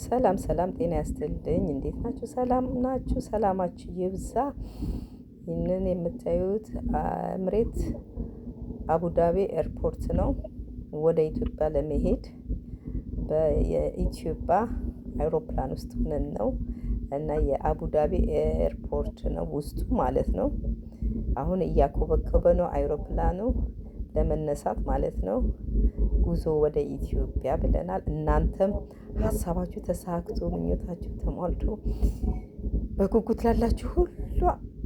ሰላም ሰላም ጤና ያስጥልኝ እንዴት ናችሁ? ሰላም ናችሁ? ሰላማችሁ ይብዛ። ይህንን የምታዩት እምሬት አቡዳቢ ኤርፖርት ነው። ወደ ኢትዮጵያ ለመሄድ የኢትዮጵያ አይሮፕላን ውስጥ ሆነን ነው እና የአቡዳቢ ኤርፖርት ነው ውስጡ ማለት ነው። አሁን እያኮበኮበ ነው አይሮፕላኑ ለመነሳት ማለት ነው። ጉዞ ወደ ኢትዮጵያ ብለናል። እናንተም ሀሳባችሁ ተሳክቶ ምኞታችሁ ተሟልቶ በጉጉት ላላችሁ ሁሉ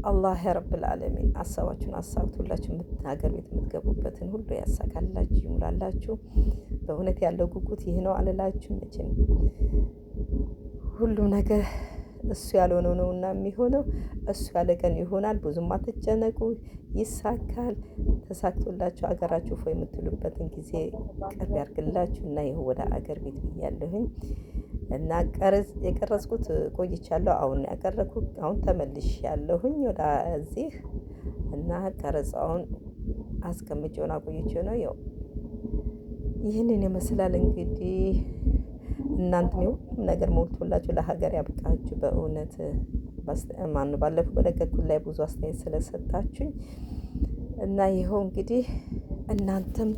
አላህ ረብል ዓለሚን ሀሳባችሁን አሳክቶላችሁ ሀገር ቤት የምትገቡበትን ሁሉ ያሳካላችሁ ይሙላላችሁ። በእውነት ያለው ጉጉት ይህ ነው አልላችሁም። መቼም ሁሉም ነገር እሱ ያልሆነው ነውና የሚሆነው እሱ ያለ ቀን ይሆናል። ብዙም አትጨነቁ፣ ይሳካል። ተሳክቶላችሁ አገራችሁ ፎይ የምትሉበትን ጊዜ ቅርብ ያርግላችሁ እና ይኸው ወደ አገር ቤት ብያለሁኝ እና የቀረጽኩት ቆይቻለሁ። አሁን ያቀረብኩት አሁን ተመልሻለሁኝ ወደዚህ እና ቀረጻውን አስቀምጬውን አቆይቼው ነው። ያው ይህንን ይመስላል እንግዲህ እናንተም ሁሉም ነገር ሞልቶላችሁ ለሀገር ያብቃችሁ። በእውነት ባለፈው በለቀኩት ላይ ብዙ አስተያየት ስለሰጣችሁኝ እና ይኸው እንግዲህ እናንተም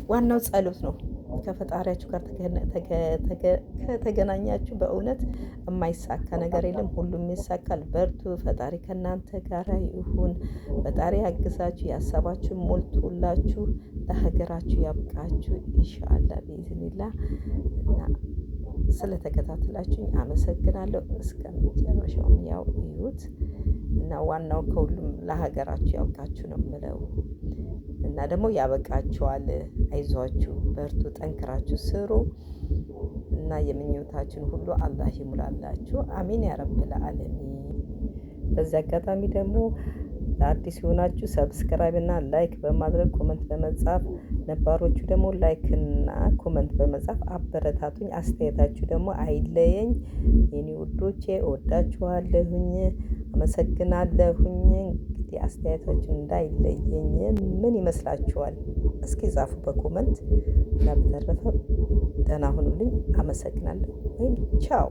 ዋናው ጸሎት ነው። ከፈጣሪያችሁ ጋር ከተገናኛችሁ በእውነት የማይሳካ ነገር የለም። ሁሉም ይሳካል። በርቱ። ፈጣሪ ከእናንተ ጋር ይሁን። ፈጣሪ ያግዛችሁ። ያሰባችሁን ሞልቶላችሁ ለሀገራችሁ ያብቃችሁ ኢንሻአላህ ቢኢዝኒላህ እና ስለተከታተላችሁኝ አመሰግናለሁ። እስከመጨረሻው ያው እዩት እና ዋናው ከሁሉም ለሀገራችሁ ያብቃችሁ ነው የምለው እና ደግሞ ያበቃችኋል። አይዟችሁ፣ በርቱ፣ ጠንክራችሁ ስሩ እና የምኞታችን ሁሉ አላህ ይሙላላችሁ። አሚን ያ ረብል ዓለሚን። በዚህ አጋጣሚ ደግሞ አዲስ የሆናችሁ ሰብስክራይብ እና ላይክ በማድረግ ኮመንት በመጻፍ ነባሮቹ ደግሞ ላይክ እና ኮመንት በመጻፍ አበረታቱኝ። አስተያየታችሁ ደግሞ አይለየኝ። የኔ ውዶቼ እወዳችኋለሁኝ፣ አመሰግናለሁኝ። እንግዲህ አስተያየታችሁ እንዳይለየኝ። ምን ይመስላችኋል? እስኪ ጻፉ በኮመንት እና በተረፈ ደህና ሁኑልኝ። አመሰግናለሁ። ቻው